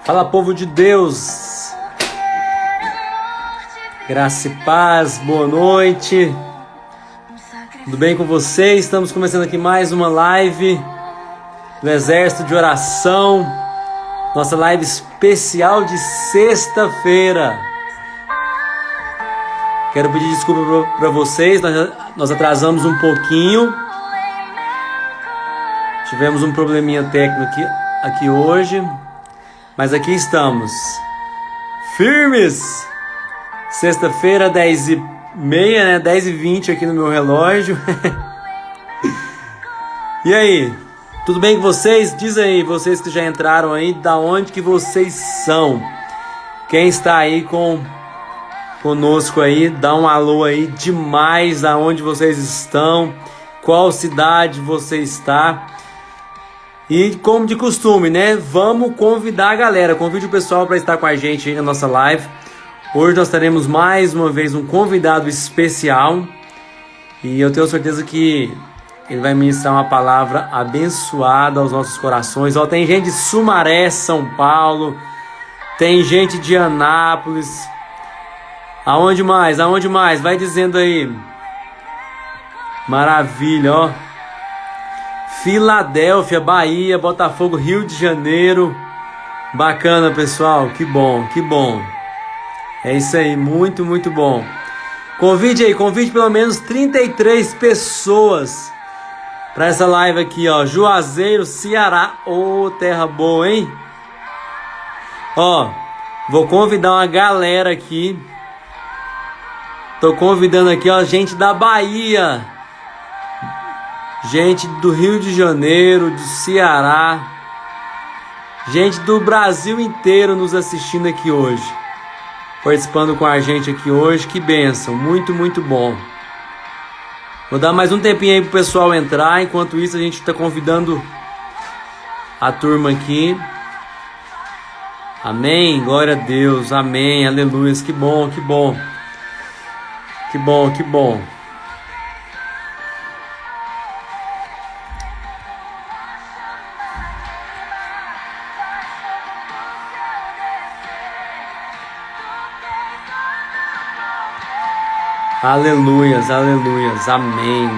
Fala, povo de Deus, graça e paz, boa noite, tudo bem com vocês? Estamos começando aqui mais uma live do Exército de Oração, nossa live especial de sexta-feira. Quero pedir desculpa para vocês, nós atrasamos um pouquinho, tivemos um probleminha técnico aqui hoje. Mas aqui estamos, firmes, sexta-feira, 10h30, né? 10h20 aqui no meu relógio. E aí, tudo bem com vocês? Diz aí, vocês que já entraram aí, da onde que vocês são? Quem está aí conosco aí, dá um alô aí demais, aonde vocês estão, qual cidade você está. E como de costume, né? Vamos convidar a galera. Convide o pessoal para estar com a gente aí na nossa live. Hoje nós teremos mais uma vez um convidado especial. E eu tenho certeza que ele vai ministrar uma palavra abençoada aos nossos corações. Ó, tem gente de Sumaré, São Paulo. Tem gente de Anápolis. Aonde mais? Aonde mais? Vai dizendo aí. Maravilha, ó. Filadélfia, Bahia, Botafogo, Rio de Janeiro. Bacana, pessoal, que bom, que bom. É isso aí, muito, muito bom. Convide pelo menos 33 pessoas para essa live aqui, ó. Juazeiro, Ceará. Ô, terra boa, hein? Ó, vou convidar uma galera aqui. Tô convidando aqui, ó, gente da Bahia. Gente do Rio de Janeiro, do Ceará, gente do Brasil inteiro nos assistindo aqui hoje, participando com a gente aqui hoje, que bênção, muito, muito bom. Vou dar mais um tempinho aí pro pessoal entrar, enquanto isso a gente está convidando a turma aqui. Amém, glória a Deus, amém, aleluia, que bom, que bom, que bom, que bom. Aleluias, aleluias, amém.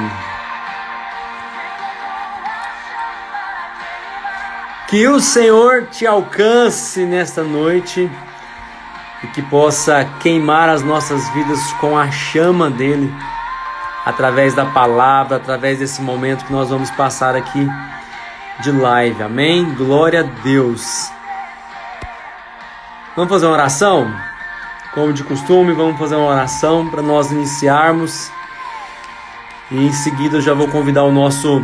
Que o Senhor te alcance nesta noite e que possa queimar as nossas vidas com a chama dele, através da palavra, através desse momento que nós vamos passar aqui de live, amém? Glória a Deus. Vamos fazer uma oração? Como de costume, vamos fazer uma oração para nós iniciarmos. E em seguida eu já vou convidar o nosso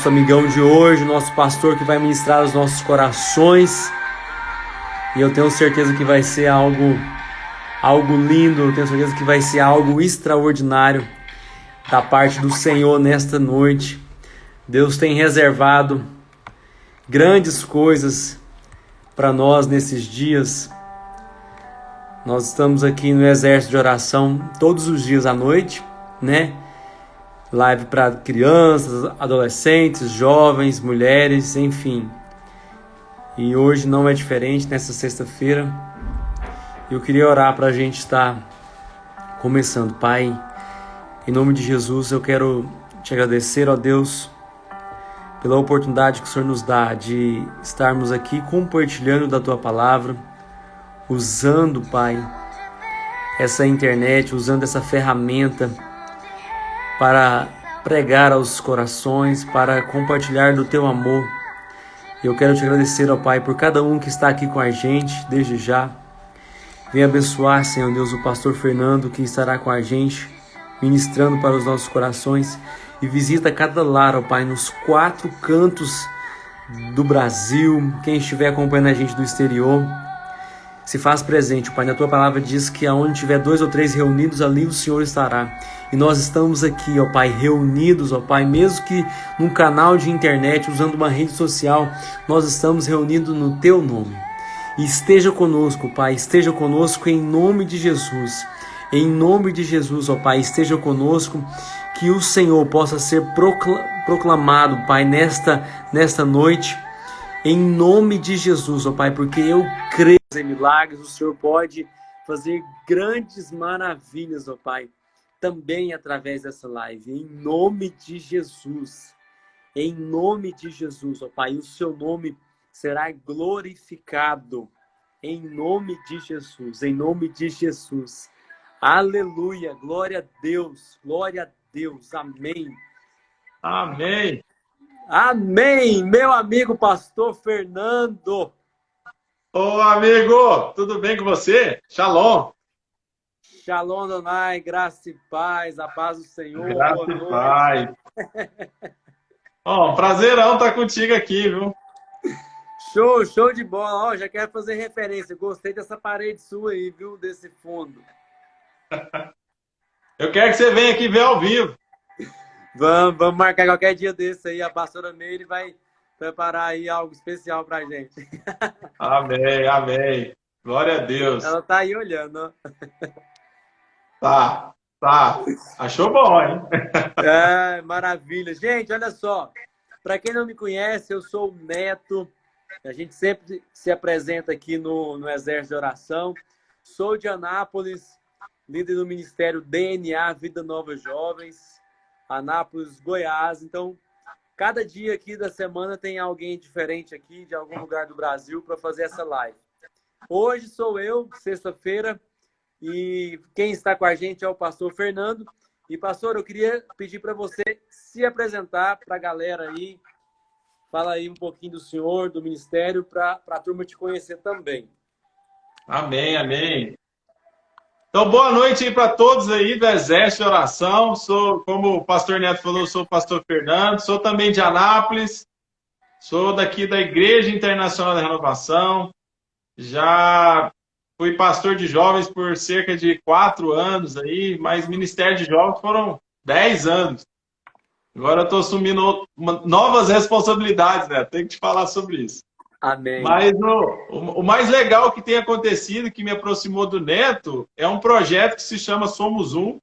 amigão de hoje, o nosso pastor que vai ministrar os nossos corações. E eu tenho certeza que vai ser algo lindo, eu tenho certeza que vai ser algo extraordinário da parte do Senhor nesta noite. Deus tem reservado grandes coisas para nós nesses dias. Nós estamos aqui no Exército de Oração todos os dias à noite, né? Live para crianças, adolescentes, jovens, mulheres, enfim. E hoje não é diferente, nessa sexta-feira. Eu queria orar para a gente estar começando. Pai, em nome de Jesus, eu quero te agradecer, ó Deus, pela oportunidade que o Senhor nos dá de estarmos aqui compartilhando da Tua Palavra, usando, Pai, essa internet, usando essa ferramenta para pregar aos corações, para compartilhar do Teu amor. Eu quero te agradecer, ó Pai, por cada um que está aqui com a gente, desde já. Venha abençoar, Senhor Deus, o pastor Fernando, que estará com a gente, ministrando para os nossos corações. E visita cada lar, ó Pai, nos 4 cantos do Brasil. Quem estiver acompanhando a gente do exterior, se faz presente, Pai. Na Tua palavra diz que aonde tiver 2 ou 3 reunidos, ali o Senhor estará. E nós estamos aqui, ó Pai, reunidos, ó Pai, mesmo que num canal de internet, usando uma rede social, nós estamos reunidos no Teu nome. E esteja conosco, Pai, esteja conosco em nome de Jesus. Em nome de Jesus, ó Pai, esteja conosco, que o Senhor possa ser proclamado, Pai, nesta noite, em nome de Jesus, ó Pai, porque eu creio em milagres, o Senhor pode fazer grandes maravilhas, ó Pai, também através dessa live, em nome de Jesus. Em nome de Jesus, ó Pai, o seu nome será glorificado. Em nome de Jesus, em nome de Jesus. Aleluia, glória a Deus, amém. Amém. Amém, meu amigo pastor Fernando. Ô, amigo, tudo bem com você? Shalom. Shalom, Donai, graça e paz, a paz do Senhor, Graça boa e noite. paz. Ó, prazerão estar contigo aqui, viu? Show de bola. Ó, já quero fazer referência, gostei dessa parede sua aí, viu, desse fundo. Eu quero que você venha aqui ver ao vivo. Vamos marcar qualquer dia desse aí, a pastora Meire vai preparar aí algo especial pra gente. Amém, amém. Glória a Deus. Ela tá aí olhando, ó. Tá. Achou bom, hein? É, maravilha. Gente, olha só. Para quem não me conhece, eu sou o Neto. A gente sempre se apresenta aqui no Exército de Oração. Sou de Anápolis, líder do Ministério DNA Vida Nova Jovens, Anápolis, Goiás. Então, cada dia aqui da semana tem alguém diferente aqui, de algum lugar do Brasil, para fazer essa live. Hoje sou eu, sexta-feira, e quem está com a gente é o pastor Fernando. E, pastor, eu queria pedir para você se apresentar para a galera aí. Fala aí um pouquinho do senhor, do ministério, para a turma te conhecer também. Amém, amém. Então, boa noite aí para todos aí do Exército de Oração. Sou, como o pastor Neto falou, sou o pastor Fernando. Sou também de Anápolis. Sou daqui da Igreja Internacional da Renovação. Já fui pastor de jovens por cerca de 4 anos aí, mas Ministério de Jovens foram 10 anos. Agora eu estou assumindo novas responsabilidades, né? Tenho que te falar sobre isso. Amém. Mas o mais legal que tem acontecido, que me aproximou do Neto, é um projeto que se chama Somos Um,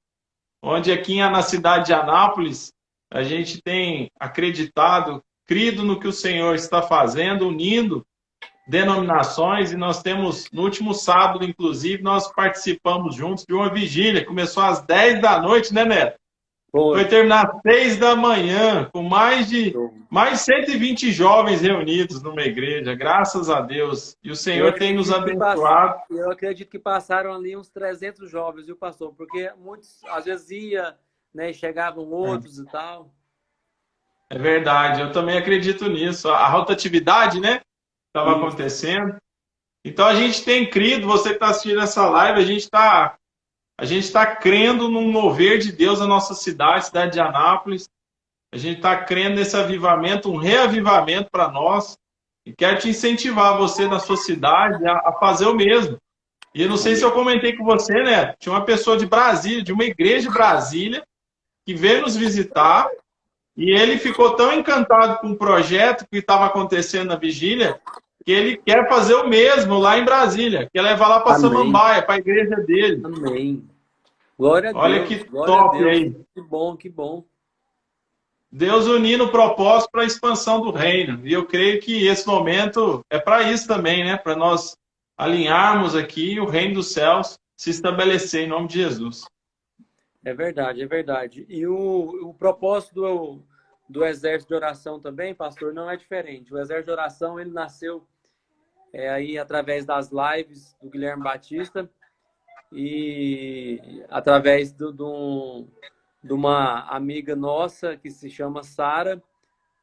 onde aqui na cidade de Anápolis a gente tem acreditado, crido no que o Senhor está fazendo, unindo denominações, e nós temos, no último sábado, inclusive, nós participamos juntos de uma vigília, começou às 10 da noite, né, Neto? Foi terminar às 6 da manhã, com mais de 120 jovens reunidos numa igreja, graças a Deus. E o Senhor tem nos abençoado. Eu acredito que passaram ali uns 300 jovens, viu, pastor? Porque muitos, às vezes, ia, né, e chegavam outros e tal. É verdade, eu também acredito nisso. A rotatividade, né, estava acontecendo. Então a gente tem crido, você que está assistindo essa live, a gente está crendo num mover de Deus na nossa cidade, cidade de Anápolis. A gente está crendo nesse avivamento, um reavivamento para nós. E quero te incentivar, você na sua cidade, a fazer o mesmo. E eu não sei se eu comentei com você, né? Tinha uma pessoa de Brasília, de uma igreja de Brasília, que veio nos visitar. E ele ficou tão encantado com o projeto que estava acontecendo na vigília, que ele quer fazer o mesmo lá em Brasília. Quer levar lá para Samambaia, para a igreja dele. Amém. Glória a Deus. Olha que top aí. Que bom, que bom. Deus unindo o propósito para a expansão do reino. E eu creio que esse momento é para isso também, né? Para nós alinharmos aqui o reino dos céus se estabelecer em nome de Jesus. É verdade, é verdade. E o propósito do Exército de Oração também, pastor, não é diferente. O Exército de Oração, ele nasceu aí através das lives do Guilherme Batista e através de uma amiga nossa que se chama Sara.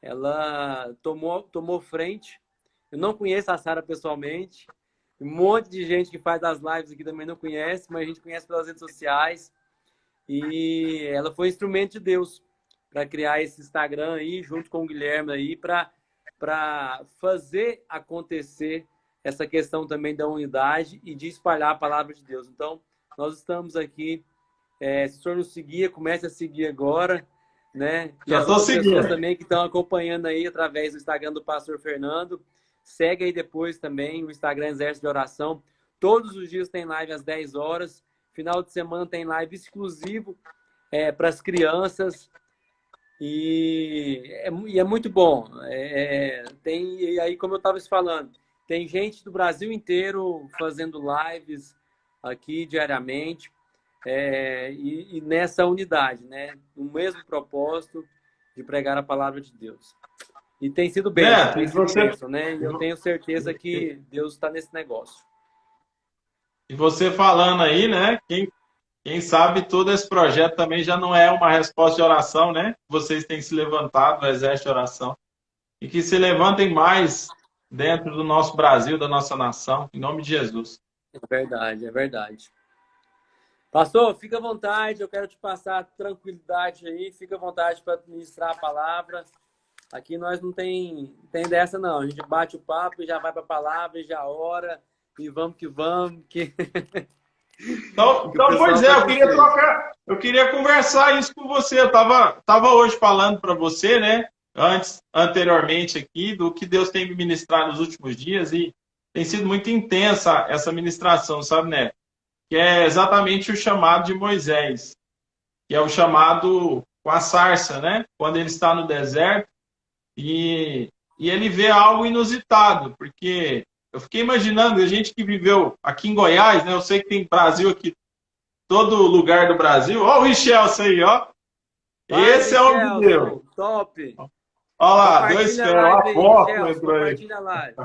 Ela tomou frente. Eu não conheço a Sara pessoalmente. Um monte de gente que faz as lives aqui também não conhece, mas a gente conhece pelas redes sociais. E ela foi instrumento de Deus para criar esse Instagram aí, junto com o Guilherme aí, para fazer acontecer essa questão também da unidade e de espalhar a palavra de Deus. Então, nós estamos aqui. Se o senhor nos seguir, comece a seguir agora, né? E Já estou seguindo. Pessoas também que estão acompanhando aí através do Instagram do pastor Fernando. Segue aí depois também o Instagram Exército de Oração. Todos os dias tem live às 10 horas. Final de semana tem live exclusivo para as crianças. E é muito bom. E aí, como eu estava falando, tem gente do Brasil inteiro fazendo lives aqui diariamente, e nessa unidade, né? O mesmo propósito de pregar a palavra de Deus. E tem sido bênção, Neto, tem sido bênção, né? E eu tenho certeza que Deus está nesse negócio. e você falando aí, né? Quem sabe todo esse projeto também já não é uma resposta de oração, né? Vocês têm se levantado no exército de oração. E que se levantem mais dentro do nosso Brasil, da nossa nação, em nome de Jesus. É verdade, é verdade. Pastor, fica à vontade, eu quero te passar tranquilidade aí, fica à vontade para ministrar a palavra. Aqui nós não tem dessa, não. A gente bate o papo e já vai para a palavra e já ora, e vamos que vamos. Então pois é, eu queria conversar isso com você. Eu tava hoje falando para você, né? Anteriormente aqui, do que Deus tem me ministrado nos últimos dias, e tem sido muito intensa essa ministração, sabe, né? Que é exatamente o chamado de Moisés, que é o chamado com a sarça, né? Quando ele está no deserto e ele vê algo inusitado, porque eu fiquei imaginando, a gente que viveu aqui em Goiás, né? Eu sei que tem Brasil aqui, todo lugar do Brasil. Ó o Richelson aí, ó. Esse é o Deus. Top. Olha lá, dois fé, ó, a foto entrou aí. Compartilha a live.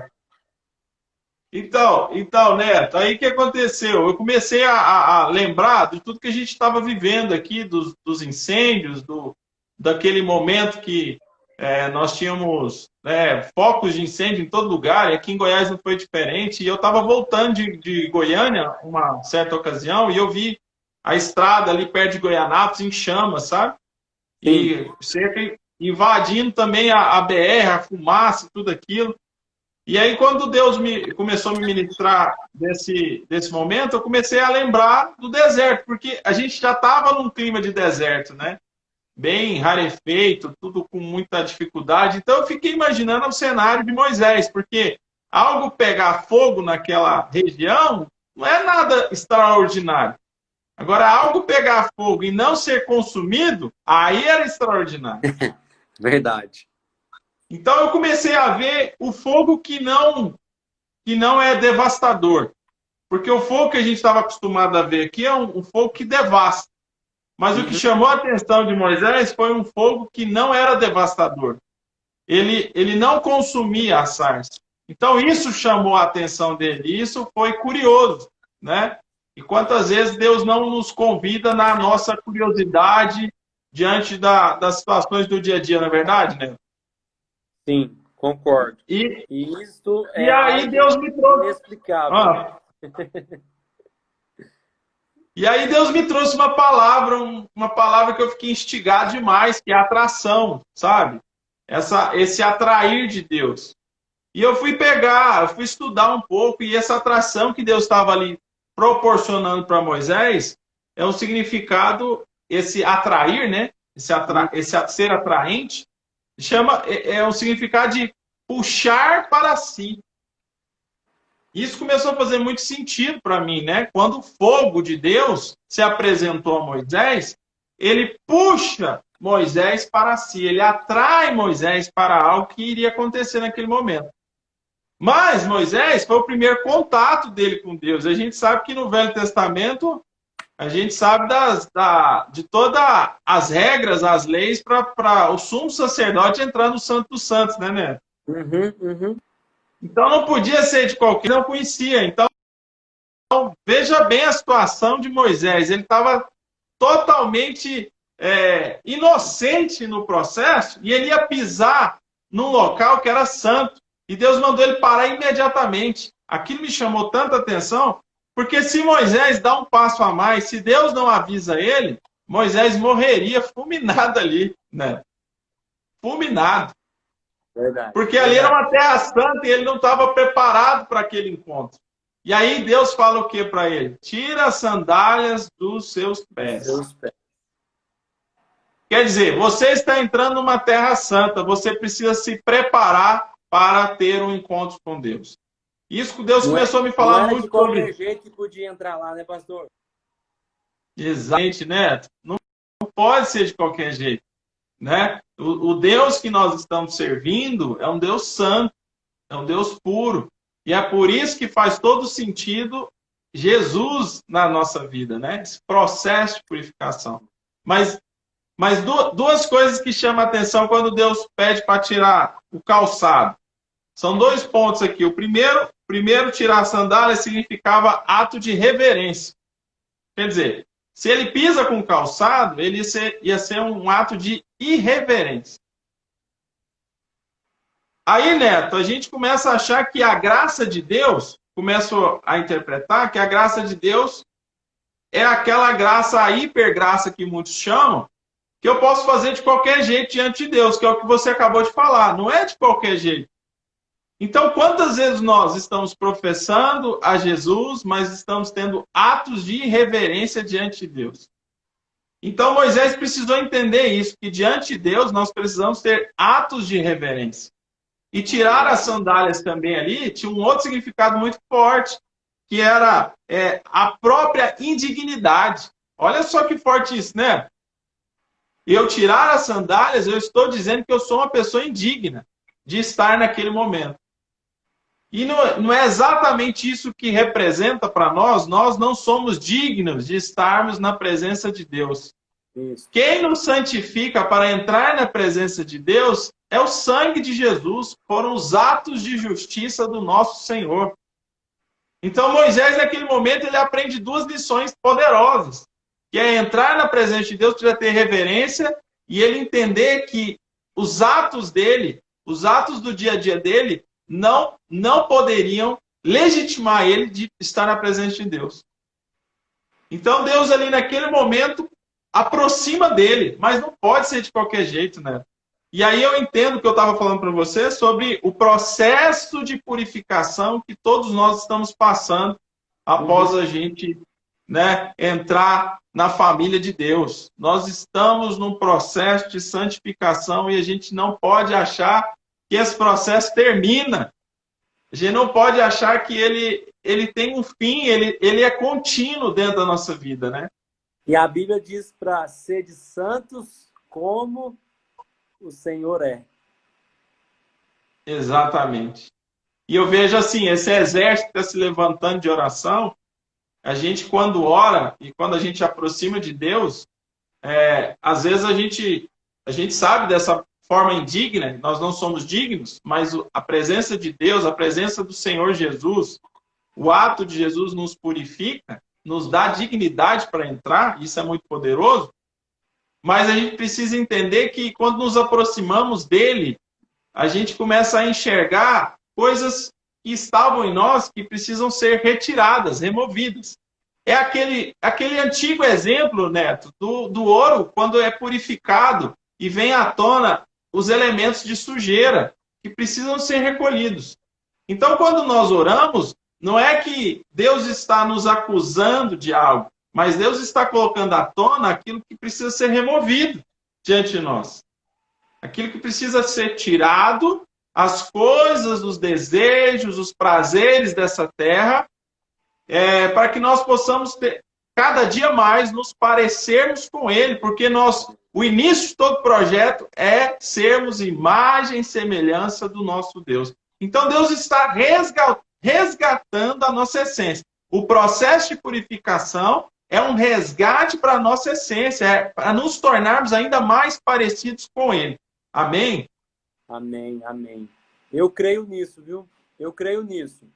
Então, Neto, aí o que aconteceu? Eu comecei a lembrar de tudo que a gente estava vivendo aqui, dos incêndios, daquele momento que nós tínhamos focos de incêndio em todo lugar, e aqui em Goiás não foi diferente. E eu estava voltando de Goiânia, uma certa ocasião, e eu vi a estrada ali perto de Goianápolis em chamas, sabe? E invadindo também a BR, a fumaça, tudo aquilo. E aí, quando Deus começou a me ministrar desse momento, eu comecei a lembrar do deserto, porque a gente já estava num clima de deserto, né? Bem rarefeito, tudo com muita dificuldade. Então, eu fiquei imaginando o cenário de Moisés, porque algo pegar fogo naquela região não é nada extraordinário. Agora, algo pegar fogo e não ser consumido, aí era extraordinário. Verdade. Então, eu comecei a ver o fogo que não é devastador. Porque o fogo que a gente estava acostumado a ver aqui é um fogo que devasta. Mas o que chamou a atenção de Moisés foi um fogo que não era devastador. Ele não consumia a sarça. Então, isso chamou a atenção dele. Isso foi curioso, né? E quantas vezes Deus não nos convida na nossa curiosidade diante das situações do dia a dia, não é verdade, né? Sim, concordo. E isso aí Deus me trouxe inexplicável. E aí Deus me trouxe uma palavra que eu fiquei instigado demais, que é atração, sabe? Esse atrair de Deus. E eu fui estudar um pouco, e essa atração que Deus estava ali proporcionando para Moisés é um significado, esse atrair, né? Esse ser atraente, é um significado de puxar para si. Isso começou a fazer muito sentido para mim, né? Quando o fogo de Deus se apresentou a Moisés, ele puxa Moisés para si, ele atrai Moisés para algo que iria acontecer naquele momento. Mas Moisés foi o primeiro contato dele com Deus. A gente sabe que no Velho Testamento, a gente sabe de todas as regras, as leis para o sumo sacerdote entrar no Santo dos Santos, né, Neto? Então não podia ser de qualquer, não conhecia. Então, veja bem a situação de Moisés. Ele estava totalmente inocente no processo, e ele ia pisar num local que era santo. E Deus mandou ele parar imediatamente. Aquilo me chamou tanta atenção, porque se Moisés dá um passo a mais, se Deus não avisa ele, Moisés morreria fulminado ali, né? Fulminado. Verdade. Porque ali era uma terra santa e ele não estava preparado para aquele encontro. E aí Deus fala o que para ele? Tira as sandálias dos seus pés. Quer dizer, você está entrando numa terra santa, você precisa se preparar para ter um encontro com Deus. Isso que Deus começou a me falar muito sobre. Não é de qualquer jeito que podia entrar lá, né, pastor? Exatamente, né? Não pode ser de qualquer jeito, né? O Deus que nós estamos servindo é um Deus santo, é um Deus puro. E é por isso que faz todo sentido Jesus na nossa vida, né? Esse processo de purificação. Mas duas coisas que chamam a atenção quando Deus pede para tirar o calçado. São dois pontos aqui. O primeiro, tirar a sandália significava ato de reverência. Quer dizer, se ele pisa com calçado, ele ia ser um ato de irreverência. Aí, Neto, a gente começa a achar que a graça de Deus, começa a interpretar que a graça de Deus é aquela graça, a hipergraça que muitos chamam, que eu posso fazer de qualquer jeito diante de Deus, que é o que você acabou de falar. Não é de qualquer jeito. Então, quantas vezes nós estamos professando a Jesus, mas estamos tendo atos de irreverência diante de Deus? Então, Moisés precisou entender isso, que diante de Deus nós precisamos ter atos de reverência. E tirar as sandálias também ali tinha um outro significado muito forte, que era a própria indignidade. Olha só que forte isso, né? Eu tirar as sandálias, eu estou dizendo que eu sou uma pessoa indigna de estar naquele momento. E não é exatamente isso que representa para nós. Nós não somos dignos de estarmos na presença de Deus. Isso. Quem nos santifica para entrar na presença de Deus é o sangue de Jesus, foram os atos de justiça do nosso Senhor. Então Moisés, naquele momento, ele aprende duas lições poderosas, que é entrar na presença de Deus, precisa ter reverência, e ele entender que os atos dele, os atos do dia a dia dele, não poderiam legitimar ele de estar na presença de Deus. Então Deus ali naquele momento aproxima dele, mas não pode ser de qualquer jeito, né? E aí eu entendo o que eu estava falando para você sobre o processo de purificação que todos nós estamos passando após a gente, né, entrar na família de Deus. Nós estamos num processo de santificação e a gente não pode achar que esse processo termina. A gente não pode achar que ele tem um fim, ele é contínuo dentro da nossa vida, né? E a Bíblia diz para ser de santos como o Senhor é. Exatamente. E eu vejo assim, esse exército que está se levantando de oração, a gente quando ora e quando a gente aproxima de Deus, às vezes a gente sabe dessa forma indigna, nós não somos dignos, mas a presença de Deus, a presença do Senhor Jesus, o ato de Jesus nos purifica, nos dá dignidade para entrar, isso é muito poderoso, mas a gente precisa entender que quando nos aproximamos dele, a gente começa a enxergar coisas que estavam em nós que precisam ser retiradas, removidas. É aquele antigo exemplo, Neto, do ouro, quando é purificado e vem à tona os elementos de sujeira que precisam ser recolhidos. Então, quando nós oramos, não é que Deus está nos acusando de algo, mas Deus está colocando à tona aquilo que precisa ser removido diante de nós. Aquilo que precisa ser tirado, as coisas, os desejos, os prazeres dessa terra, para que nós possamos cada dia mais nos parecermos com Ele, porque o início de todo projeto é sermos imagem e semelhança do nosso Deus. Então Deus está resgatando a nossa essência. O processo de purificação é um resgate para a nossa essência, para nos tornarmos ainda mais parecidos com Ele. Amém? Amém, amém. Eu creio nisso, viu? Eu creio nisso.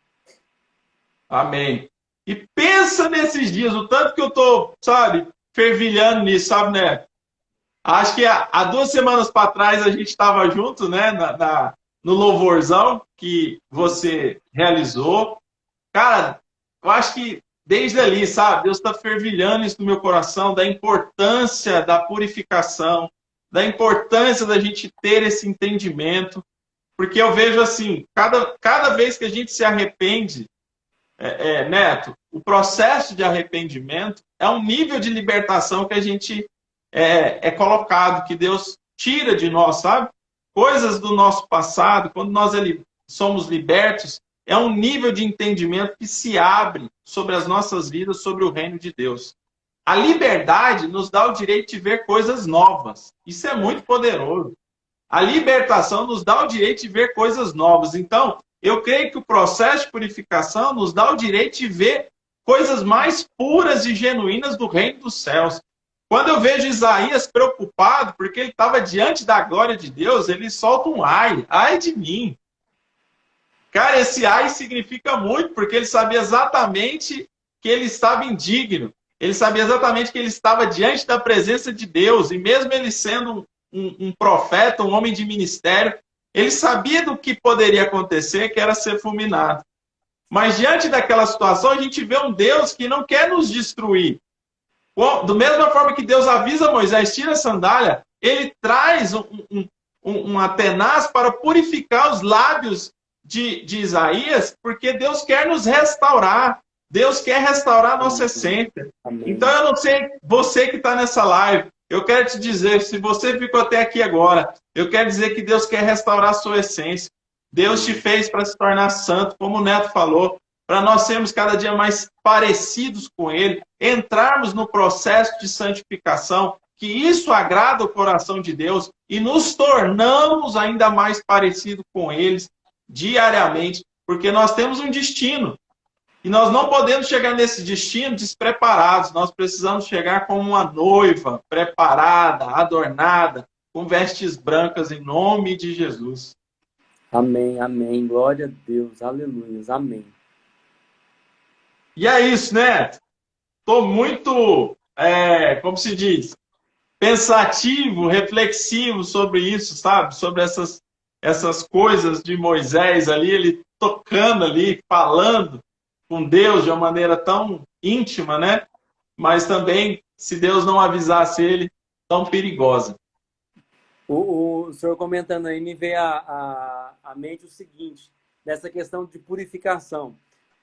Amém. E pensa nesses dias, o tanto que eu estou, sabe, fervilhando nisso, sabe, né? Acho que há 2 semanas para trás a gente estava junto, né, no louvorzão que você realizou. Cara, eu acho que desde ali, sabe, Deus está fervilhando isso no meu coração, da importância da purificação, da importância da gente ter esse entendimento, porque eu vejo assim, cada vez que a gente se arrepende, Neto, o processo de arrependimento é um nível de libertação que a gente é colocado, que Deus tira de nós, sabe? Coisas do nosso passado, quando nós somos libertos, é um nível de entendimento que se abre sobre as nossas vidas, sobre o reino de Deus. A liberdade nos dá o direito de ver coisas novas. Isso é muito poderoso. A libertação nos dá o direito de ver coisas novas. Então, eu creio que o processo de purificação nos dá o direito de ver coisas mais puras e genuínas do reino dos céus. Quando eu vejo Isaías preocupado, porque ele estava diante da glória de Deus, ele solta um ai de mim. Cara, esse ai significa muito, porque ele sabia exatamente que ele estava indigno. Ele sabia exatamente que ele estava diante da presença de Deus. E mesmo ele sendo um profeta, um homem de ministério, ele sabia do que poderia acontecer, que era ser fulminado. Mas diante daquela situação, a gente vê um Deus que não quer nos destruir. Da mesma forma que Deus avisa Moisés, tira a sandália, ele traz uma tenaz para purificar os lábios de Isaías, porque Deus quer nos restaurar. Deus quer restaurar a nossa essência. Amém. Então, eu não sei, você que está nessa live, eu quero te dizer, se você ficou até aqui agora, eu quero dizer que Deus quer restaurar a sua essência. Deus te fez para se tornar santo, como o Neto falou, para nós sermos cada dia mais parecidos com Ele, entrarmos no processo de santificação, que isso agrada o coração de Deus e nos tornamos ainda mais parecidos com eles diariamente, porque nós temos um destino. E nós não podemos chegar nesse destino despreparados. Nós precisamos chegar como uma noiva, preparada, adornada, com vestes brancas, em nome de Jesus. Amém, amém. Glória a Deus. Aleluia. Amém. E é isso, né? Estou muito, como se diz, pensativo, reflexivo sobre isso, sabe? Sobre essas coisas de Moisés ali, ele tocando ali, falando com Deus de uma maneira tão íntima, né? Mas também, se Deus não avisasse ele, tão perigosa. O senhor comentando aí, me veio à mente o seguinte, dessa questão de purificação,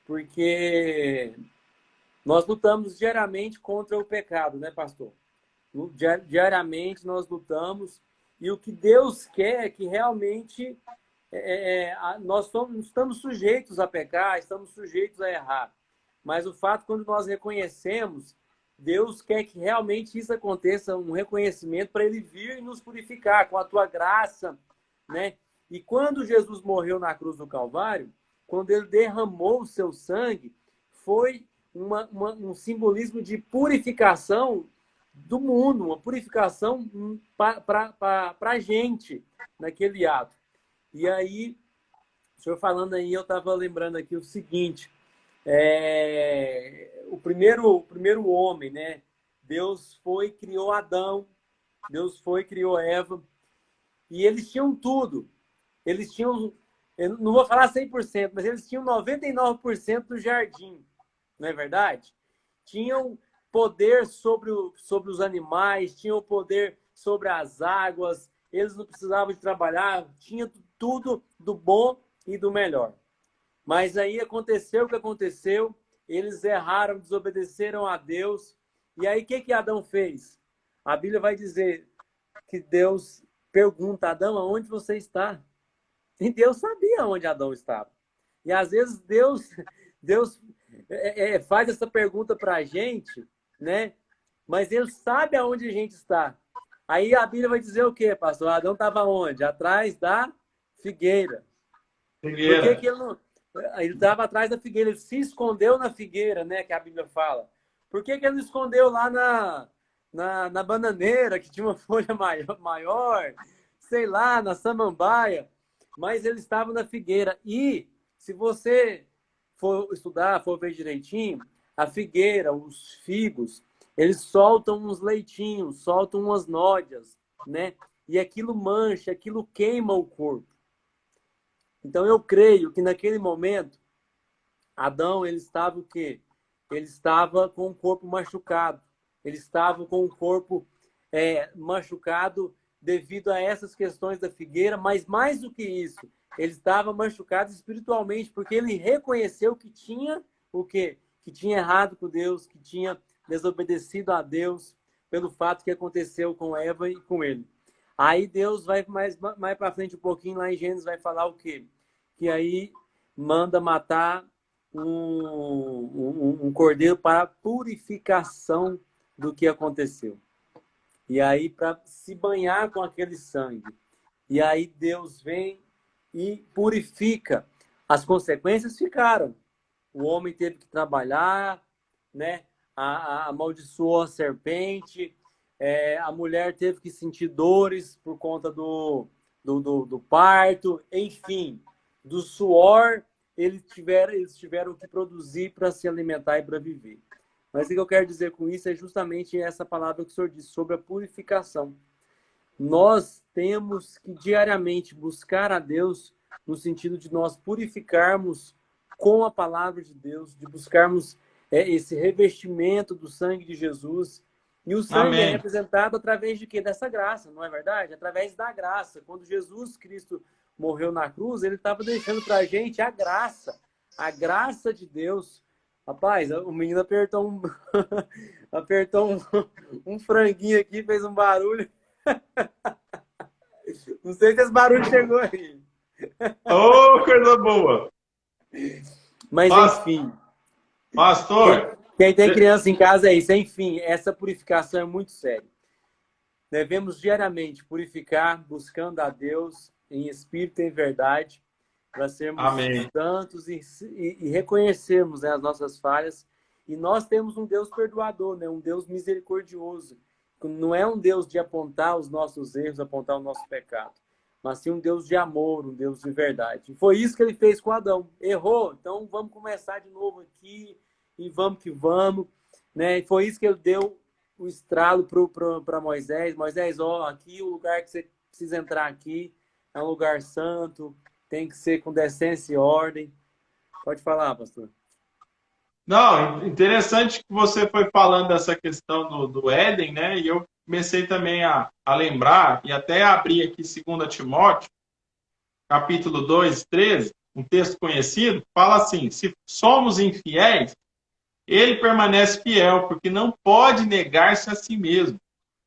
porque nós lutamos diariamente contra o pecado, né, pastor? Diariamente nós lutamos, e o que Deus quer é que realmente nós estamos sujeitos a pecar, estamos sujeitos a errar. Mas o fato, quando nós reconhecemos, Deus quer que realmente isso aconteça, um reconhecimento para Ele vir e nos purificar com a tua graça, né? E quando Jesus morreu na cruz do Calvário, quando Ele derramou o seu sangue, foi um simbolismo de purificação do mundo, uma purificação para a gente naquele ato. E aí, o senhor falando aí, eu estava lembrando aqui o seguinte, o primeiro homem, né? Deus criou Adão, Deus criou Eva, e eles tinham tudo. Eles tinham, eu não vou falar 100%, mas eles tinham 99% do jardim, não é verdade? Tinham poder sobre os animais, tinham poder sobre as águas, eles não precisavam de trabalhar, tinha tudo do bom e do melhor. Mas aí aconteceu o que aconteceu, eles erraram, desobedeceram a Deus. E aí o que Adão fez? A Bíblia vai dizer que Deus pergunta a Adão, aonde você está? E Deus sabia onde Adão estava. E às vezes Deus faz essa pergunta para a gente, né? Mas Ele sabe aonde a gente está. Aí a Bíblia vai dizer o quê, pastor? Adão estava onde? Atrás da figueira. Por que ele não... Ele estava atrás da figueira, ele se escondeu na figueira, né? Que a Bíblia fala. Por que ele não escondeu lá na bananeira, que tinha uma folha maior, sei lá, na samambaia? Mas ele estava na figueira. E se você for estudar, for ver direitinho, a figueira, os figos, eles soltam uns leitinhos, soltam umas nódias, né? E aquilo mancha, aquilo queima o corpo. Então eu creio que naquele momento, Adão, ele estava o quê? Ele estava com o corpo machucado. Ele estava com o corpo machucado devido a essas questões da figueira, mas mais do que isso, ele estava machucado espiritualmente, porque ele reconheceu que tinha o quê? Que tinha errado com Deus, que tinha desobedecido a Deus pelo fato que aconteceu com Eva e com ele. Aí Deus vai mais para frente um pouquinho, lá em Gênesis vai falar o quê? Que aí manda matar um cordeiro para a purificação do que aconteceu. E aí, para se banhar com aquele sangue. E aí Deus vem e purifica. As consequências ficaram. O homem teve que trabalhar, né? Amaldiçoou a serpente, a mulher teve que sentir dores por conta do parto, enfim, do suor, eles tiveram que produzir para se alimentar e para viver. Mas o que eu quero dizer com isso é justamente essa palavra que o senhor disse, sobre a purificação. Nós temos que diariamente buscar a Deus no sentido de nós purificarmos com a palavra de Deus, de buscarmos esse revestimento do sangue de Jesus. E o sangue é representado através de quê? Dessa graça, não é verdade? Através da graça. Quando Jesus Cristo morreu na cruz, ele estava deixando para a gente a graça de Deus. Rapaz, o menino apertou um franguinho aqui, fez um barulho. Não sei se esse barulho chegou aí. Ô, coisa boa! Mas, enfim. Pastor! Quem tem criança em casa é isso. Enfim, essa purificação é muito séria. Devemos diariamente purificar, buscando a Deus em espírito e em verdade, para sermos santos e reconhecermos, né, as nossas falhas. E nós temos um Deus perdoador, né, um Deus misericordioso. Não é um Deus de apontar os nossos erros, apontar o nosso pecado, mas sim um Deus de amor, um Deus de verdade. E foi isso que ele fez com Adão. Errou, então vamos começar de novo aqui e vamos que vamos. Né? E foi isso que ele deu o estralo para Moisés. Moisés, aqui o lugar que você precisa entrar aqui é um lugar santo, tem que ser com decência e ordem. Pode falar, pastor. Não, interessante que você foi falando dessa questão do Éden, né? E eu comecei também a lembrar, e até abrir aqui 2 Timóteo, capítulo 2, 13, um texto conhecido, fala assim: se somos infiéis, ele permanece fiel, porque não pode negar-se a si mesmo.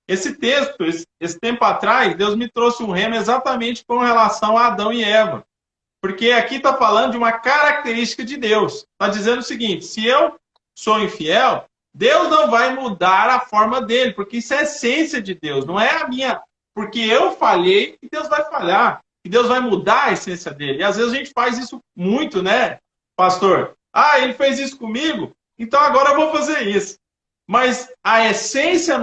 Esse texto, esse tempo atrás, Deus me trouxe um rema exatamente com relação a Adão e Eva. Porque aqui está falando de uma característica de Deus. Está dizendo o seguinte: se eu sou infiel, Deus não vai mudar a forma dele, porque isso é a essência de Deus, não é a minha. Porque eu falhei e Deus vai falhar. E Deus vai mudar a essência dele. E às vezes a gente faz isso muito, né, pastor? Ah, ele fez isso comigo, então agora eu vou fazer isso. Mas a essência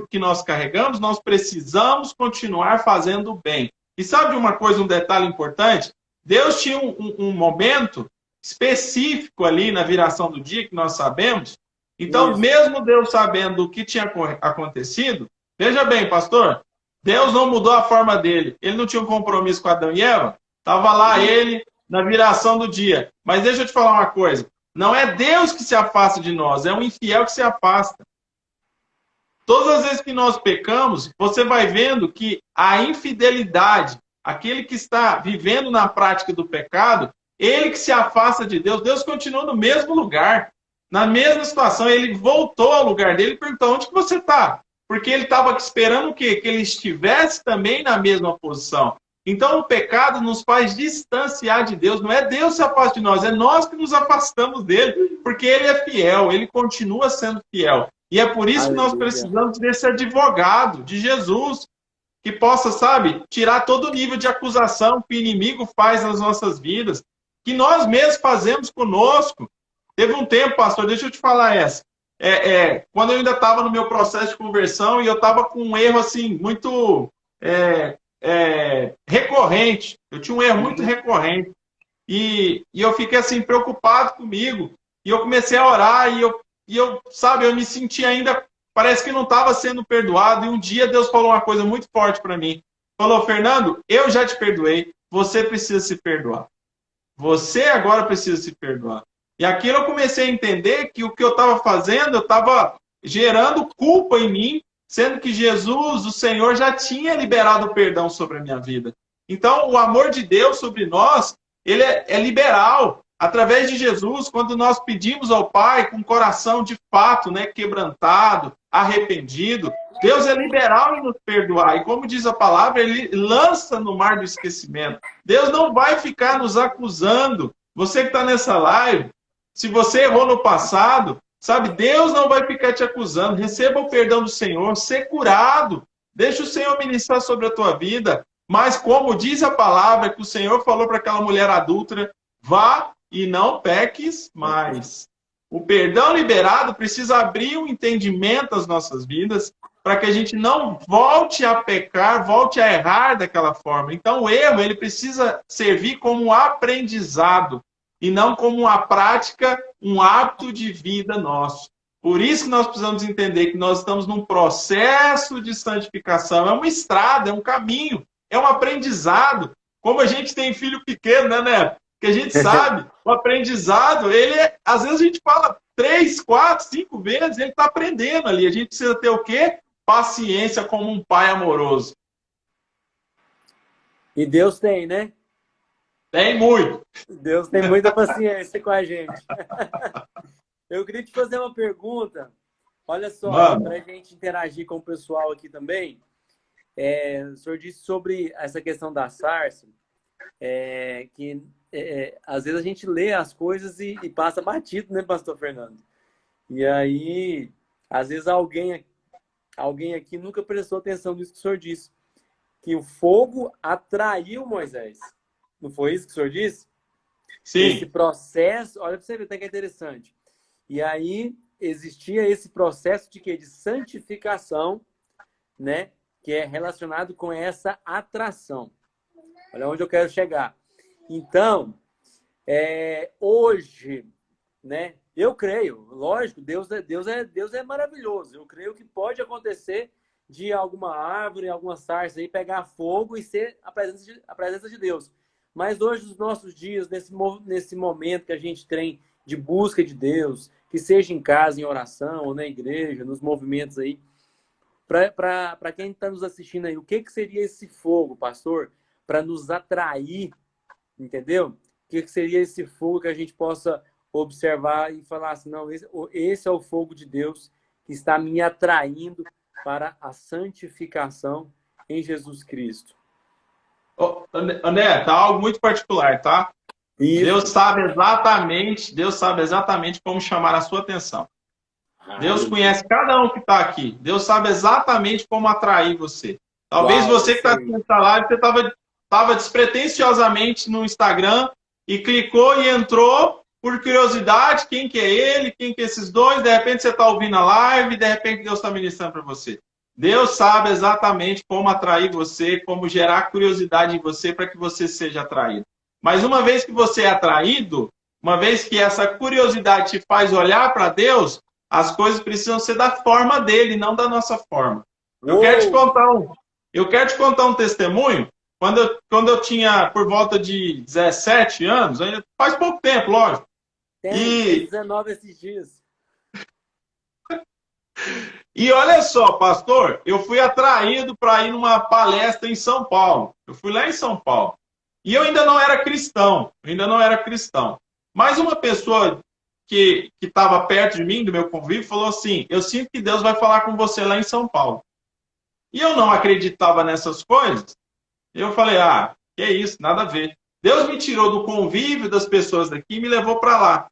que nós carregamos, nós precisamos continuar fazendo o bem. E sabe uma coisa, um detalhe importante? Deus tinha um momento específico ali na viração do dia, que nós sabemos. Então, isso, mesmo Deus sabendo o que tinha acontecido, veja bem, pastor, Deus não mudou a forma dele. Ele não tinha um compromisso com Adão e Eva. Estava lá ele na viração do dia. Mas deixa eu te falar uma coisa. Não é Deus que se afasta de nós, é o infiel que se afasta. Todas as vezes que nós pecamos, você vai vendo que a infidelidade, aquele que está vivendo na prática do pecado, ele que se afasta de Deus, Deus continua no mesmo lugar, na mesma situação. Ele voltou ao lugar dele e perguntou: onde que você está? Porque ele estava esperando o quê? Que ele estivesse também na mesma posição. Então o pecado nos faz distanciar de Deus. Não é Deus que se afasta de nós, é nós que nos afastamos dele, porque ele é fiel, ele continua sendo fiel. E é por isso que nós precisamos desse advogado, de Jesus, que possa, sabe, tirar todo o nível de acusação que o inimigo faz nas nossas vidas, que nós mesmos fazemos conosco. Teve um tempo, pastor, deixa eu te falar essa. Quando eu ainda estava no meu processo de conversão e eu estava com um erro assim, muito recorrente. Eu tinha um erro muito recorrente. E eu fiquei assim, preocupado comigo. E eu comecei a orar e eu me senti ainda, parece que não estava sendo perdoado. E um dia Deus falou uma coisa muito forte para mim. Falou: Fernando, eu já te perdoei, você precisa se perdoar. Você agora precisa se perdoar. E aquilo eu comecei a entender que o que eu estava fazendo, eu estava gerando culpa em mim, sendo que Jesus, o Senhor, já tinha liberado o perdão sobre a minha vida. Então, o amor de Deus sobre nós, ele é liberal. Através de Jesus, quando nós pedimos ao Pai com o coração de fato, né, quebrantado, arrependido, Deus é liberal em nos perdoar. E como diz a palavra, ele lança no mar do esquecimento. Deus não vai ficar nos acusando. Você que está nessa live, se você errou no passado, Sabe, Deus não vai ficar te acusando. Receba o perdão do Senhor, ser curado. Deixa o Senhor ministrar sobre a tua vida. Mas como diz a palavra que o Senhor falou para aquela mulher adúltera, vá e não peques mais. O perdão liberado precisa abrir o entendimento das nossas vidas para que a gente não volte a pecar, volte a errar daquela forma. Então o erro ele precisa servir como um aprendizado e não como uma prática, um hábito de vida nosso. Por isso que nós precisamos entender que nós estamos num processo de santificação. É uma estrada, é um caminho, é um aprendizado. Como a gente tem filho pequeno, né, Neto? Que a gente sabe, o aprendizado, às vezes a gente fala 3, 4, 5 vezes, ele está aprendendo ali. A gente precisa ter o quê? Paciência como um pai amoroso. E Deus tem, né? Tem muito. Deus tem muita paciência com a gente. Eu queria te fazer uma pergunta. Olha só, para a gente interagir com o pessoal aqui também. O senhor disse sobre essa questão da sarça, que às vezes a gente lê as coisas e passa batido, né, pastor Fernando? E aí, às vezes alguém aqui nunca prestou atenção nisso que o senhor disse, que o fogo atraiu Moisés. Não foi isso que o senhor disse? Sim. Esse processo, olha para você ver, até que é interessante. E aí existia esse processo de quê? De santificação, né? Que é relacionado com essa atração. Olha onde eu quero chegar. Então, hoje, né? Eu creio, lógico, Deus é maravilhoso. Eu creio que pode acontecer de alguma árvore, alguma sarça aí pegar fogo e ser a presença de Deus. Mas hoje, nos nossos dias, nesse momento que a gente tem de busca de Deus, que seja em casa, em oração, ou na igreja, nos movimentos aí, para quem está nos assistindo aí, o que seria esse fogo, pastor, para nos atrair, entendeu? O que seria esse fogo que a gente possa observar e falar assim, não, esse é o fogo de Deus que está me atraindo para a santificação em Jesus Cristo. André, tá algo muito particular, tá? Isso. Deus sabe exatamente como chamar a sua atenção. Deus conhece cada um que está aqui. Deus sabe exatamente como atrair você. Talvez você que está aqui nessa live, você estava despretensiosamente no Instagram e clicou e entrou por curiosidade, quem que é ele, quem que é esses dois, de repente você está ouvindo a live, de repente Deus está ministrando para você. Deus sabe exatamente como atrair você, como gerar curiosidade em você para que você seja atraído. Mas uma vez que você é atraído, uma vez que essa curiosidade te faz olhar para Deus, as coisas precisam ser da forma dele, não da nossa forma. Eu quero te contar um testemunho. Quando eu tinha por volta de 17 anos, faz pouco tempo, lógico. Tem 19 esses dias. E olha só, pastor, eu fui atraído para ir numa palestra em São Paulo. Eu fui lá em São Paulo. E eu ainda não era cristão. Mas uma pessoa que estava perto de mim, do meu convívio, falou assim, eu sinto que Deus vai falar com você lá em São Paulo. E eu não acreditava nessas coisas. Eu falei, que é isso, nada a ver. Deus me tirou do convívio das pessoas daqui e me levou para lá.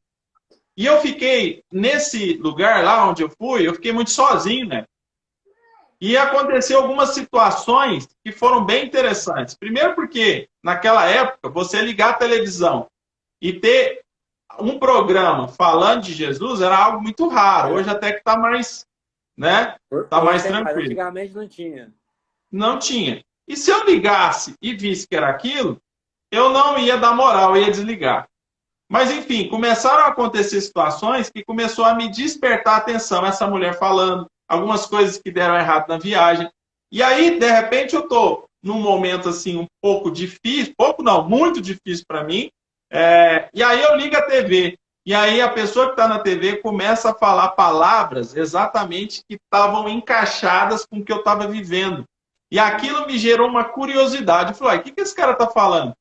E eu fiquei nesse lugar lá onde eu fiquei muito sozinho, né? E aconteceu algumas situações que foram bem interessantes. Primeiro porque, naquela época, você ligar a televisão e ter um programa falando de Jesus era algo muito raro. Hoje até que está mais, né? Está mais tranquilo. Antigamente não tinha. Não tinha. E se eu ligasse e visse que era aquilo, eu não ia dar moral, eu ia desligar. Mas, enfim, começaram a acontecer situações que começou a me despertar a atenção. Essa mulher falando, algumas coisas que deram errado na viagem. E aí, de repente, eu estou num momento assim um pouco difícil, muito difícil para mim. E aí eu ligo a TV. E aí a pessoa que está na TV começa a falar palavras exatamente que estavam encaixadas com o que eu estava vivendo. E aquilo me gerou uma curiosidade. Eu falei, o que esse cara está falando?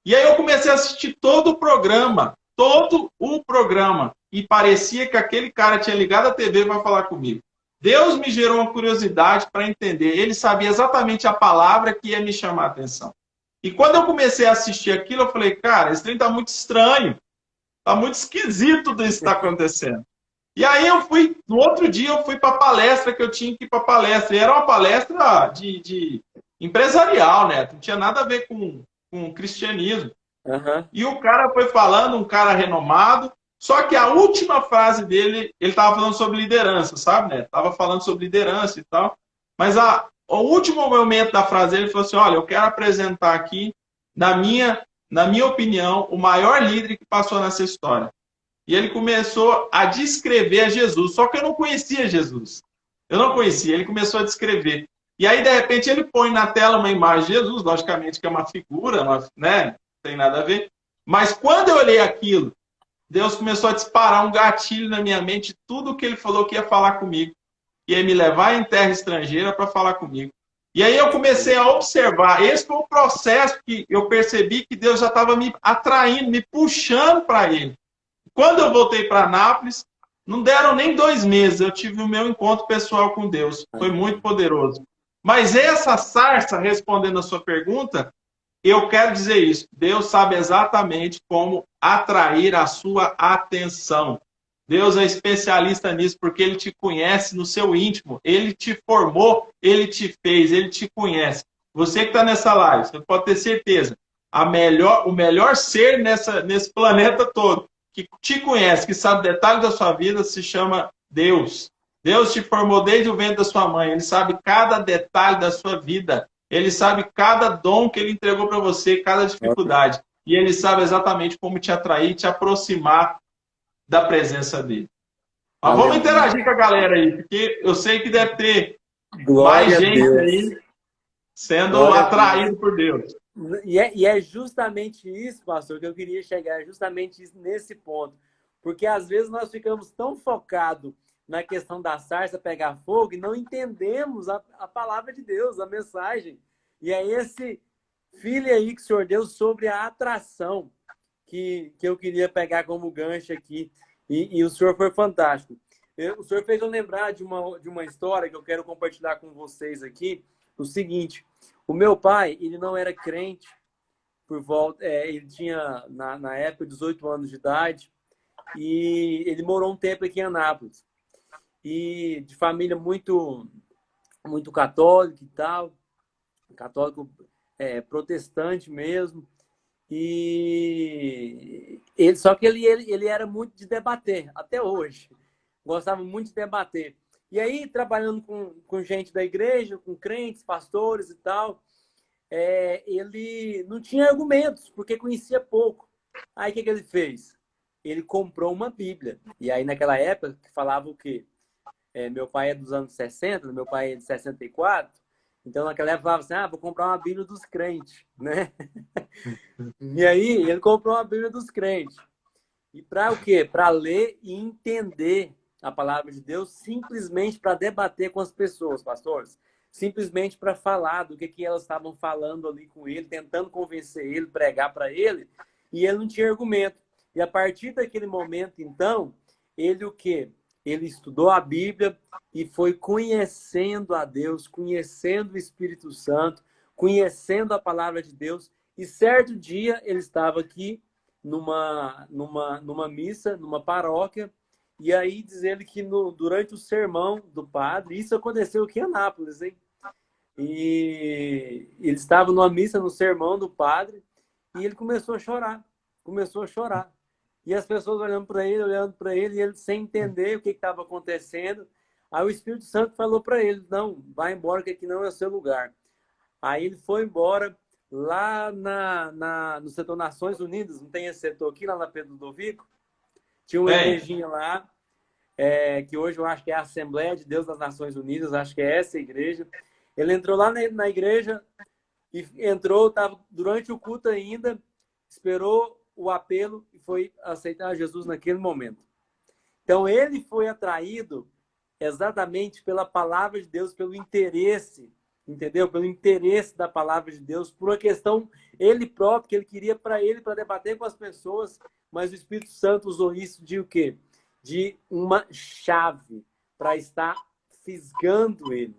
E aí eu comecei a assistir todo o programa. E parecia que aquele cara tinha ligado a TV para falar comigo. Deus me gerou uma curiosidade para entender. Ele sabia exatamente a palavra que ia me chamar a atenção. E quando eu comecei a assistir aquilo, eu falei, cara, esse trem está muito estranho. Está muito esquisito tudo isso que está acontecendo. E aí no outro dia eu fui para a palestra que eu tinha que ir para a palestra. E era uma palestra de empresarial, né? Não tinha nada a ver com cristianismo. Aham. E o cara foi falando, um cara renomado, só que a última frase dele, ele estava falando sobre liderança, sabe, né? Tava falando sobre liderança e tal. Mas o último momento da frase dele, ele falou assim: olha, eu quero apresentar aqui, na minha opinião, o maior líder que passou nessa história. E ele começou a descrever a Jesus, só que eu não conhecia Jesus. Eu não conhecia, ele começou a descrever. E aí, de repente, ele põe na tela uma imagem de Jesus, logicamente que é uma figura, né? Não tem nada a ver. Mas quando eu olhei aquilo, Deus começou a disparar um gatilho na minha mente, tudo o que ele falou que ia falar comigo. Ia me levar em terra estrangeira para falar comigo. E aí eu comecei a observar. Esse foi o processo que eu percebi que Deus já estava me atraindo, me puxando para ele. Quando eu voltei para Nápoles, não deram nem 2 meses, eu tive o meu encontro pessoal com Deus. Foi muito poderoso. Mas essa sarça, respondendo a sua pergunta, eu quero dizer isso. Deus sabe exatamente como atrair a sua atenção. Deus é especialista nisso porque ele te conhece no seu íntimo. Ele te formou, ele te fez, ele te conhece. Você que está nessa live, você pode ter certeza. O melhor ser nesse planeta todo, que te conhece, que sabe detalhes da sua vida, se chama Deus. Deus te formou desde o ventre da sua mãe. Ele sabe cada detalhe da sua vida. Ele sabe cada dom que ele entregou para você, cada dificuldade. E ele sabe exatamente como te atrair, te aproximar da presença dele. Mas vamos interagir com a galera aí, porque eu sei que deve ter mais gente aí sendo atraído por Deus. E é justamente isso, pastor, que eu queria chegar, é justamente isso, nesse ponto. Porque às vezes nós ficamos tão focados na questão da sarça pegar fogo e não entendemos a palavra de Deus, a mensagem. E é esse filho aí que o Senhor deu sobre a atração que eu queria pegar como gancho aqui. E o Senhor foi fantástico. O Senhor fez eu lembrar de uma história que eu quero compartilhar com vocês aqui. O seguinte, o meu pai, ele não era crente, ele tinha, na época, 18 anos de idade, e ele morou um tempo aqui em Anápolis. E de família muito, muito católica e tal, católico protestante mesmo. Só que ele era muito de debater, até hoje. Gostava muito de debater. E aí, trabalhando com gente da igreja, com crentes, pastores e tal, ele não tinha argumentos, porque conhecia pouco. Aí, o que ele fez? Ele comprou uma Bíblia. E aí, naquela época, que falava o quê? Meu pai é dos anos 60, meu pai é de 64. Então, naquela época, falava assim, vou comprar uma Bíblia dos crentes, né? E aí, ele comprou uma Bíblia dos crentes. E para o quê? Para ler e entender a palavra de Deus, simplesmente para debater com as pessoas, pastores. Simplesmente para falar do que elas estavam falando ali com ele, tentando convencer ele, pregar para ele, e ele não tinha argumento. E a partir daquele momento, então, ele o quê? Ele estudou a Bíblia e foi conhecendo a Deus, conhecendo o Espírito Santo, conhecendo a palavra de Deus. E certo dia ele estava aqui numa missa, numa paróquia, e aí diz ele que durante o sermão do padre, isso aconteceu aqui em Anápolis, hein? E ele estava numa missa, no sermão do padre, e ele começou a chorar. E as pessoas olhando para ele, e ele sem entender o que estava acontecendo. Aí o Espírito Santo falou para ele, não, vai embora que aqui não é o seu lugar. Aí ele foi embora lá no setor Nações Unidas, não tem esse setor aqui, lá na Pedro Ludovico? Tinha uma igrejinha lá, que hoje eu acho que é a Assembleia de Deus das Nações Unidas, acho que é essa igreja. Ele entrou lá na igreja, e estava durante o culto ainda, esperou o apelo e foi aceitar Jesus naquele momento. Então, ele foi atraído exatamente pela palavra de Deus, pelo interesse, entendeu? Pelo interesse da palavra de Deus, por uma questão ele próprio, que ele queria para debater com as pessoas, mas o Espírito Santo usou isso de o quê? De uma chave para estar fisgando ele.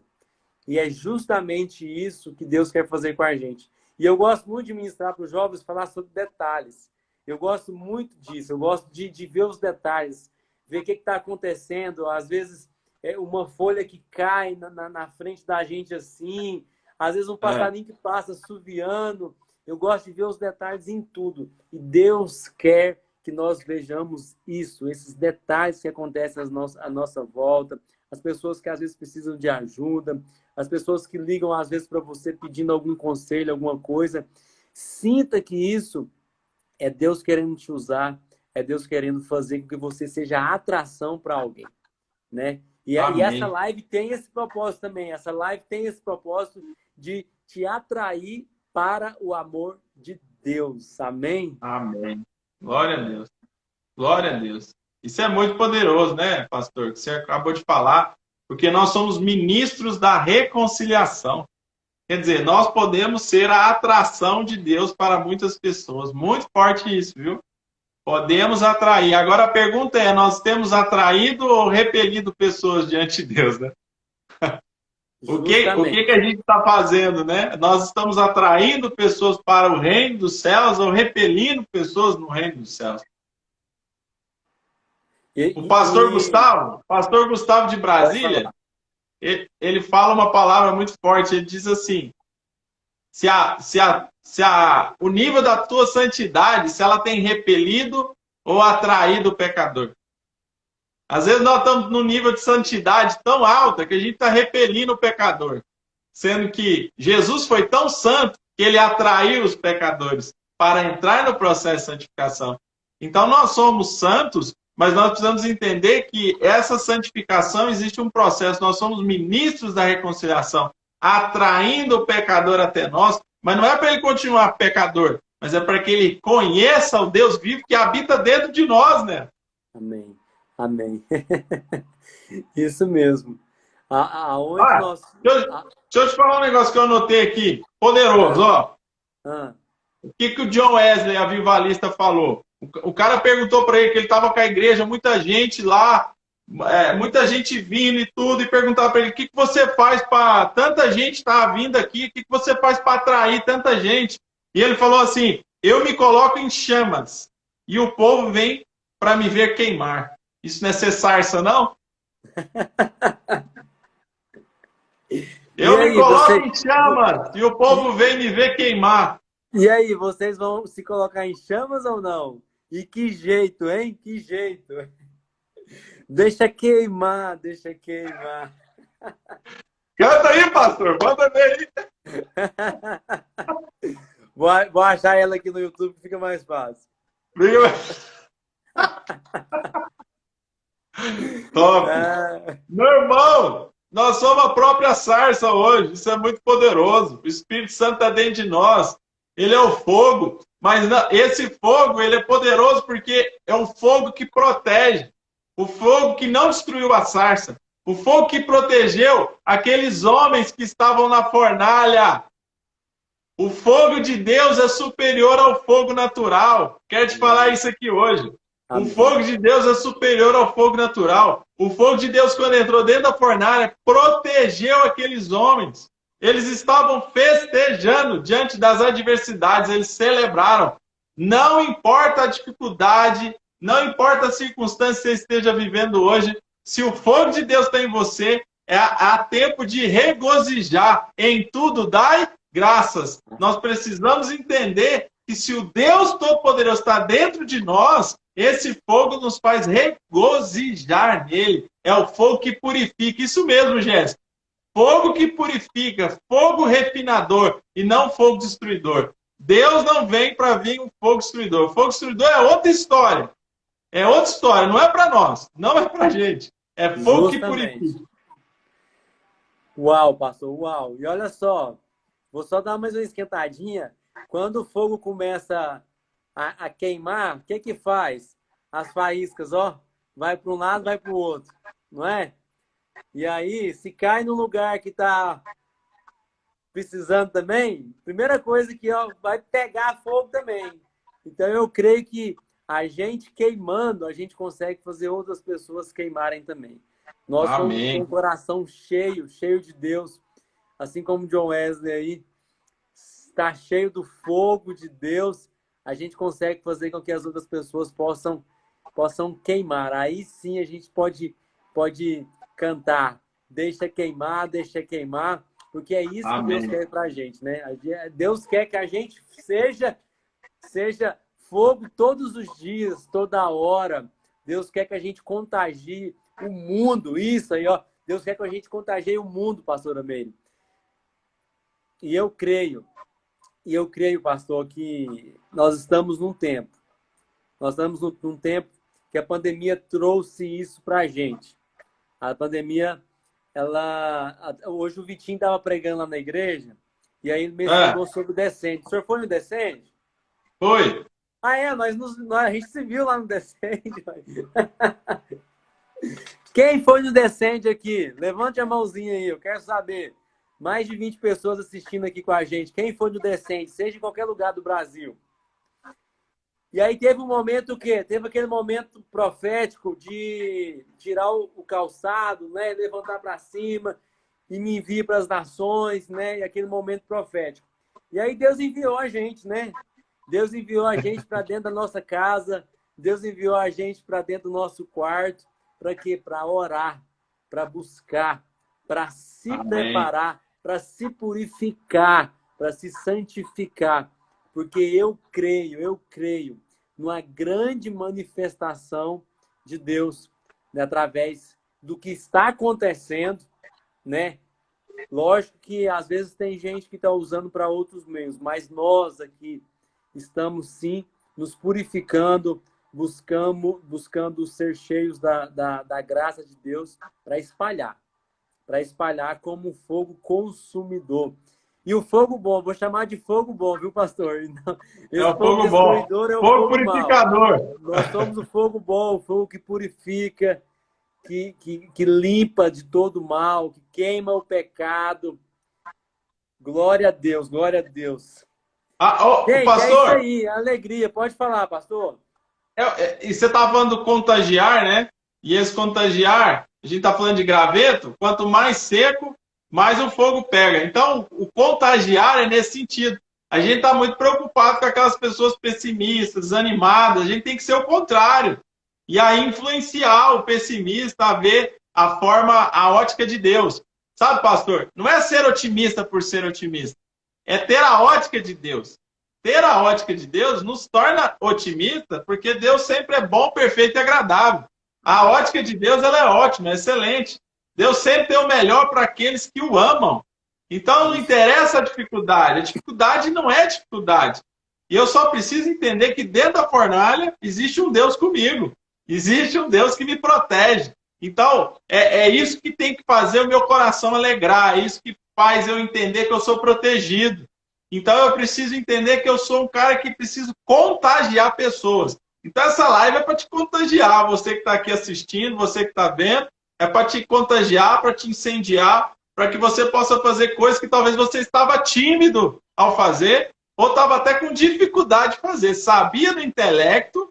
E é justamente isso que Deus quer fazer com a gente. E eu gosto muito de ministrar para os jovens, falar sobre detalhes. Eu gosto muito disso, eu gosto de ver os detalhes. ver o que está acontecendo. Às vezes, uma folha que cai na frente da gente assim, às vezes um passarinho que passa assoviando. Eu gosto de ver os detalhes em tudo. E Deus quer que nós vejamos isso, esses detalhes que acontecem à nossa volta, as pessoas que às vezes precisam de ajuda, as pessoas que ligam às vezes para você pedindo algum conselho, alguma coisa. Sinta que isso é Deus querendo te usar, é Deus querendo fazer com que você seja atração para alguém, né? E essa Amém. live tem esse propósito também. Essa live tem esse propósito de te atrair para o amor de Deus. Amém? Amém. Glória a Deus. Glória a Deus. Isso é muito poderoso, né, pastor? Que você acabou de falar, porque nós somos ministros da reconciliação. Quer dizer, nós podemos ser a atração de Deus para muitas pessoas. Muito forte isso, viu? Podemos atrair. Agora a pergunta é: nós temos atraído ou repelido pessoas diante de Deus, né? O que a gente está fazendo, né? Nós estamos atraindo pessoas para o reino dos céus ou repelindo pessoas no reino dos céus? O pastor Gustavo de Brasília, ele fala uma palavra muito forte. Ele diz assim: o nível da tua santidade, se ela tem repelido ou atraído o pecador. Às vezes nós estamos num nível de santidade tão alta que a gente está repelindo o pecador. Sendo que Jesus foi tão santo que ele atraiu os pecadores para entrar no processo de santificação. Então nós somos santos, mas nós precisamos entender que essa santificação existe um processo. Nós somos ministros da reconciliação, atraindo o pecador até nós, mas não é para ele continuar pecador, mas é para que ele conheça o Deus vivo que habita dentro de nós, né? Amém. Amém. Isso mesmo. Aonde nós... Deixa eu te falar um negócio que eu anotei aqui. Poderoso, ó. O que o John Wesley, avivalista, falou? O cara perguntou para ele que ele estava com a igreja, muita gente lá, muita gente vindo e tudo, e perguntava para ele: o que você faz para tanta gente estar vindo aqui? O que você faz para atrair tanta gente? E ele falou assim: eu me coloco em chamas e o povo vem para me ver queimar. Isso não é ser sarça, não? Eu me coloco em chamas e o povo vem me ver queimar. E aí, vocês vão se colocar em chamas ou não? E que jeito, hein? Que jeito. Deixa queimar, deixa queimar. Canta aí, pastor. Manda ver aí. Vou achar ela aqui no YouTube que fica mais fácil. Top. Meu irmão, nós somos a própria sarça hoje. Isso é muito poderoso. O Espírito Santo está dentro de nós. Ele é o fogo. Mas esse fogo, ele é poderoso porque é um fogo que protege. O fogo que não destruiu a sarça. O fogo que protegeu aqueles homens que estavam na fornalha. O fogo de Deus é superior ao fogo natural. Quero te falar isso aqui hoje. O fogo de Deus é superior ao fogo natural. O fogo de Deus, quando entrou dentro da fornalha, protegeu aqueles homens. Eles estavam festejando diante das adversidades, eles celebraram. Não importa a dificuldade, não importa a circunstância que você esteja vivendo hoje, se o fogo de Deus está em você, há tempo de regozijar. Em tudo dai graças. Nós precisamos entender que se o Deus Todo-Poderoso está dentro de nós, esse fogo nos faz regozijar nele. É o fogo que purifica. Isso mesmo, Jéssica. Fogo que purifica, fogo refinador e não fogo destruidor. Deus não vem para vir um fogo destruidor. Fogo destruidor é outra história. É outra história, não é para nós, não é para a gente. É fogo que purifica. Uau, pastor, uau. E olha só, vou só dar mais uma esquentadinha. Quando o fogo começa a queimar, o que faz? As faíscas, ó, vai para um lado, vai para o outro, não é? E aí, se cai no lugar que está precisando também, primeira coisa que ó, vai pegar fogo também. Então, eu creio que a gente queimando, a gente consegue fazer outras pessoas queimarem também. Nós somos com um coração cheio, cheio de Deus, assim como John Wesley aí, está cheio do fogo de Deus, a gente consegue fazer com que as outras pessoas possam possam queimar. Aí sim a gente pode cantar, deixa queimar, porque é isso que Deus Amém. quer para a gente, né? Deus quer que a gente seja fogo todos os dias, toda hora. Deus quer que a gente contagie o mundo. Isso aí, ó. Deus quer que a gente contagie o mundo, pastora Meire. E eu creio, pastor, que nós estamos num tempo. Nós estamos num tempo que a pandemia trouxe isso para a gente. A pandemia, hoje o Vitinho estava pregando lá na igreja, e aí ele mencionou sobre o Descende. O senhor foi no Descende? Foi. Ah, é? A gente se viu lá no Descende. Quem foi no Descende aqui? Levante a mãozinha aí, eu quero saber. Mais de 20 pessoas assistindo aqui com a gente. Quem foi no Descende, seja em qualquer lugar do Brasil. E aí teve um momento que teve aquele momento profético de tirar o calçado, né, levantar para cima e me enviar para as nações, né, e aquele momento profético. E aí Deus enviou a gente, né? Deus enviou a gente para dentro da nossa casa, Deus enviou a gente para dentro do nosso quarto, para quê? Para orar, para buscar, para se Amém. preparar, para se purificar, para se santificar. Porque eu creio numa grande manifestação de Deus, né, através do que está acontecendo, né? Lógico que às vezes tem gente que está usando para outros meios, mas nós aqui estamos sim nos purificando, buscando ser cheios da graça de Deus para espalhar como um fogo consumidor. E o fogo bom, vou chamar de fogo bom, viu, pastor? É Esse o fogo fogo bom. destruidor é o Fogo fogo mau. purificador. Nós somos o fogo bom, o fogo que purifica, que limpa de todo mal, que queima o pecado. Glória a Deus, glória a Deus. Gente, é isso Pastor, aí, alegria. Pode falar, pastor. e você estava falando do contagiar, né? E esse contagiar, a gente está falando de graveto, quanto mais seco, mais o fogo pega. Então, o contagiar é nesse sentido. A gente está muito preocupado com aquelas pessoas pessimistas, desanimadas. A gente tem que ser o contrário. E aí influenciar o pessimista a ver a forma, a ótica de Deus. Sabe, pastor? Não é ser otimista por ser otimista. É ter a ótica de Deus. Ter a ótica de Deus nos torna otimista, porque Deus sempre é bom, perfeito e agradável. A ótica de Deus ela é ótima, é excelente. Deus sempre tem o melhor para aqueles que o amam. Então não interessa a dificuldade não é dificuldade. E eu só preciso entender que dentro da fornalha existe um Deus comigo. Existe um Deus que me protege. Então, é isso que tem que fazer o meu coração alegrar, é isso que faz eu entender que eu sou protegido. Então, eu preciso entender que eu sou um cara que preciso contagiar pessoas. Então, essa live é para te contagiar, você que está aqui assistindo, você que está vendo, é para te contagiar, para te incendiar, para que você possa fazer coisas que talvez você estava tímido ao fazer, ou estava até com dificuldade de fazer. Sabia do intelecto,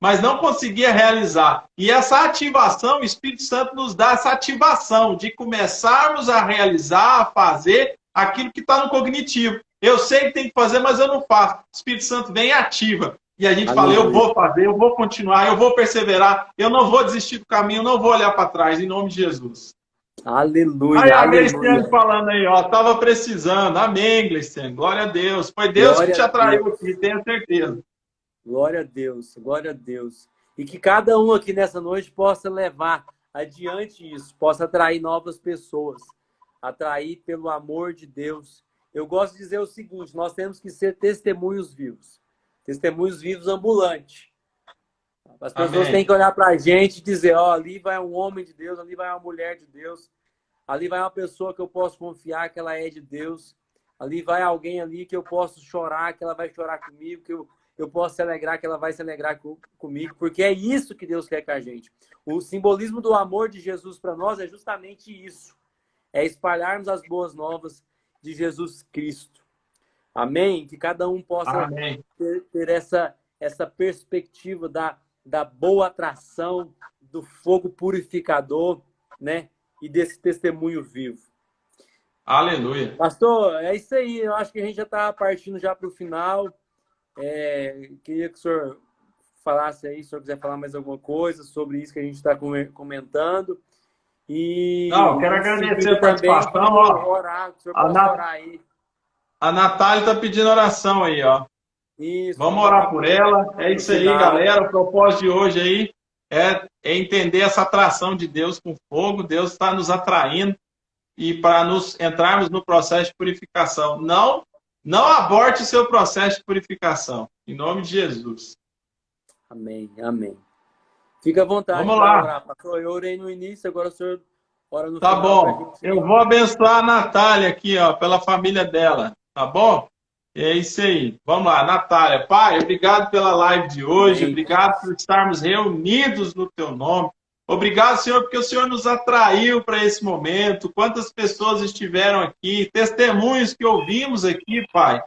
mas não conseguia realizar. E essa ativação, o Espírito Santo nos dá essa ativação de começarmos a realizar, a fazer aquilo que está no cognitivo. Eu sei que tem que fazer, mas eu não faço. O Espírito Santo vem e ativa. E a gente fala, eu vou fazer, eu vou continuar, eu vou perseverar, eu não vou desistir do caminho, eu não vou olhar para trás, em nome de Jesus. Aleluia, Aí a aleluia. Gleiciane falando aí, ó, estava precisando. Amém, Gleiciane, glória a Deus. Foi Deus Glória que te a atraiu Deus. aqui, tenho certeza. Glória a Deus, glória a Deus. E que cada um aqui nessa noite possa levar adiante isso, possa atrair novas pessoas, atrair pelo amor de Deus. Eu gosto de dizer o seguinte, nós temos que ser testemunhos vivos ambulantes. As pessoas Amém. têm que olhar para a gente e dizer, ó, ali vai um homem de Deus, ali vai uma mulher de Deus, ali vai uma pessoa que eu posso confiar que ela é de Deus, ali vai alguém ali que eu posso chorar, que ela vai chorar comigo, que eu posso se alegrar, que ela vai se alegrar comigo, porque é isso que Deus quer com a gente. O simbolismo do amor de Jesus para nós é justamente isso. É espalharmos as boas novas de Jesus Cristo. Amém? Que cada um possa ter essa perspectiva da boa atração, do fogo purificador, né? E desse testemunho vivo. Aleluia. Pastor, é isso aí. Eu acho que a gente já está partindo já para o final. Queria que o senhor falasse aí, se o senhor quiser falar mais alguma coisa sobre isso que a gente está comentando. E Não, quero agradecer a participação. Ó, orar, o senhor possa orar aí. a Natália está pedindo oração aí, ó. Isso, Vamos orar por ela. É isso aí, galera. O propósito de hoje aí é entender essa atração de Deus com fogo. Deus está nos atraindo e para nos entrarmos no processo de purificação. Não aborte seu processo de purificação. Em nome de Jesus. Amém, amém. Fica à vontade. Vamos lá. Orar, pastor. Eu orei no início, agora o senhor ora no Tá final. bom. Eu vou abençoar a Natália aqui, ó, pela família dela. Tá bom? É isso aí. Vamos lá, Natália. Pai, obrigado pela live de hoje. Amém. Obrigado por estarmos reunidos no teu nome. Obrigado, Senhor, porque o Senhor nos atraiu para esse momento. Quantas pessoas estiveram aqui, testemunhos que ouvimos aqui, Pai.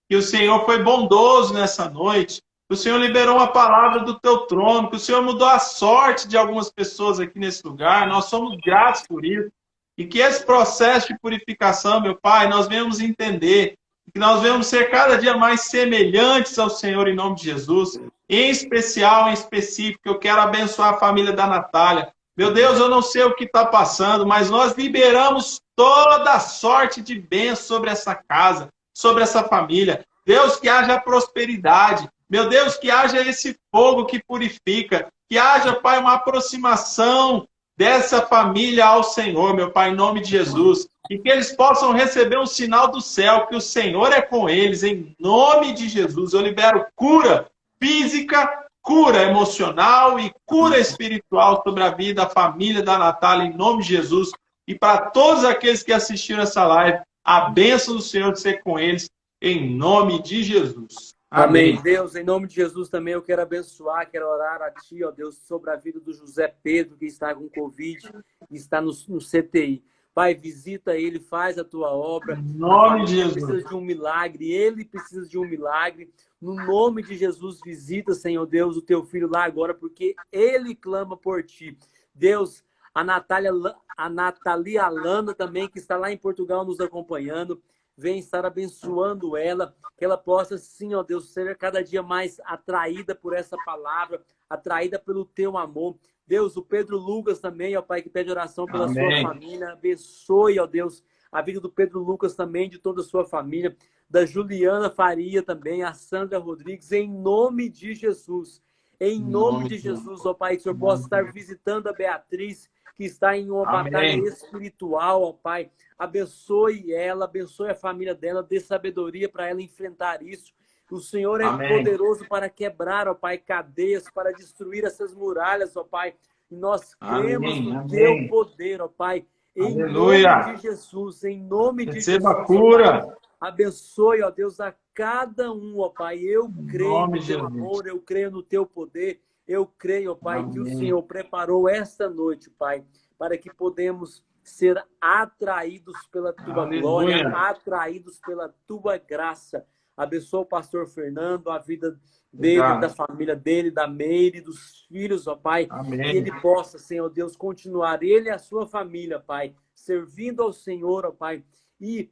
Que o Senhor foi bondoso nessa noite. Que o Senhor liberou uma palavra do teu trono. Que o Senhor mudou a sorte de algumas pessoas aqui nesse lugar. Nós somos gratos por isso. E que esse processo de purificação, meu Pai, nós venhamos entender. Que nós venhamos ser cada dia mais semelhantes ao Senhor em nome de Jesus. Em especial, em específico, eu quero abençoar a família da Natália. Meu Deus, eu não sei o que está passando, mas nós liberamos toda a sorte de bênção sobre essa casa, sobre essa família. Deus, que haja prosperidade. Meu Deus, que haja esse fogo que purifica. Que haja, Pai, uma aproximação dessa família ao Senhor, meu Pai, em nome de Jesus. E que eles possam receber um sinal do céu, que o Senhor é com eles, em nome de Jesus. Eu libero cura física, cura emocional e cura espiritual sobre a vida, a família da Natália, em nome de Jesus. E para todos aqueles que assistiram essa live, a bênção do Senhor de ser com eles, em nome de Jesus. Amém. Amém. Deus, em nome de Jesus também eu quero abençoar, quero orar a Ti, ó Deus, sobre a vida do José Pedro, que está com Covid, que está no CTI. Pai, visita ele, faz a Tua obra. Em nome de Jesus. Ele precisa de um milagre, ele precisa de um milagre. No nome de Jesus, visita, Senhor Deus, o Teu filho lá agora, porque ele clama por Ti. Deus, a Natalia Alana também, que está lá em Portugal nos acompanhando, vem estar abençoando ela, que ela possa, sim, ó Deus, ser cada dia mais atraída por essa palavra, atraída pelo Teu amor. Deus, o Pedro Lucas também, ó Pai, que pede oração pela Amém. sua família. Abençoe, ó Deus, a vida do Pedro Lucas também, de toda a sua família, da Juliana Faria também, a Sandra Rodrigues, em nome de Jesus. Em nome de Jesus, ó Pai, que o Senhor possa estar visitando a Beatriz, que está em uma batalha espiritual, ó Pai. Abençoe ela, abençoe a família dela, dê sabedoria para ela enfrentar isso. O Senhor é poderoso para quebrar, ó Pai, cadeias, para destruir essas muralhas, ó Pai. E nós cremos no Teu poder, ó Pai. Em nome de Jesus, em nome de Jesus. Receba cura. Abençoe, ó Deus, a cada um, ó Pai. Eu creio no Teu amor, eu creio no Teu poder. Eu creio, ó Pai, que o Senhor preparou esta noite, Pai, para que podemos ser atraídos pela Tua glória, atraídos pela Tua graça. Abençoa o pastor Fernando, a vida dele, da família dele, da Meire, dos filhos, ó Pai. Amém. Que ele possa, Senhor Deus, continuar, ele e a sua família, Pai, servindo ao Senhor, ó Pai, e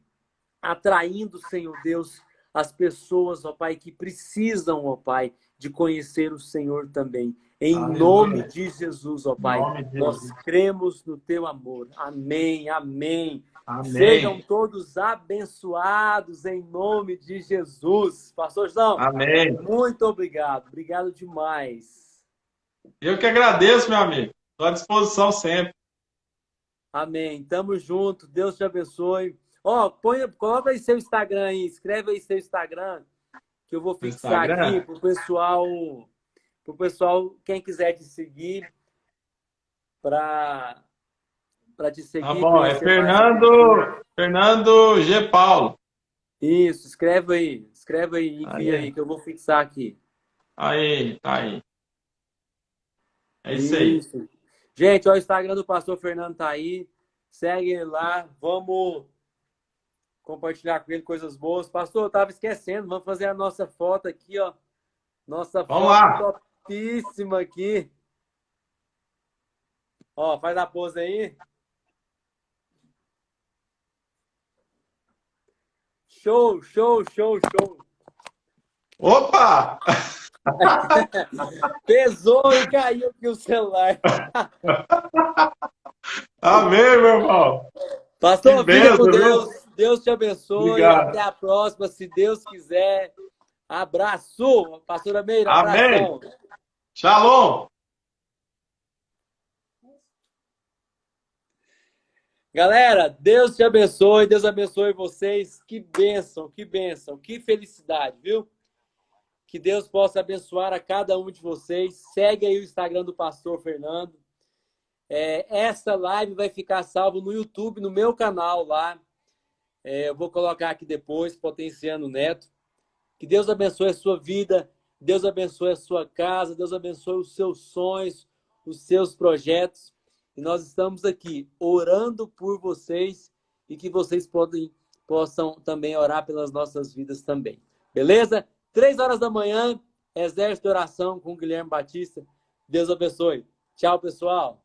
atraindo, Senhor Deus, as pessoas, ó Pai, que precisam, ó Pai, de conhecer o Senhor também. Em nome de Jesus, ó Pai, nós cremos no Teu amor. Amém, amém. Amém. Sejam todos abençoados em nome de Jesus. Pastor João, amém. Muito obrigado. Obrigado demais. Eu que agradeço, meu amigo. Estou à disposição sempre. Amém. Tamo junto. Deus te abençoe. Ó, coloca aí seu Instagram aí. Escreve aí seu Instagram, que eu vou fixar aqui pro pessoal, quem quiser te seguir, para te seguir. Tá bom, é Fernando G. Paulo. Isso, escreve aí, envia aí, que eu vou fixar aqui. Aí, tá aí. É isso aí. Gente, ó, o Instagram do pastor Fernando tá aí, segue ele lá, vamos compartilhar com ele coisas boas. Pastor, eu tava esquecendo, vamos fazer a nossa foto aqui, ó. Nossa foto topíssima aqui. Ó, faz a pose aí. Show, show, show, show. Opa! Pesou e caiu aqui o celular. Amém, meu irmão. Que Pastor, fica com bênção, viu? Deus. Deus te abençoe. Até Obrigado. a próxima, se Deus quiser. Abraço. Pastora Meira, Amém. abração. Shalom. Galera, Deus te abençoe. Deus abençoe vocês. Que bênção, que felicidade, viu? Que Deus possa abençoar a cada um de vocês. Segue aí o Instagram do Pastor Fernando. Essa live vai ficar salva no YouTube, no meu canal lá. Eu vou colocar aqui depois, Potenciando Neto. Que Deus abençoe a sua vida, Deus abençoe a sua casa, Deus abençoe os seus sonhos, os seus projetos. E nós estamos aqui orando por vocês e que vocês possam também orar pelas nossas vidas também. Beleza? 3 horas da manhã, Exército de Oração com Guilherme Batista. Deus abençoe. Tchau, pessoal.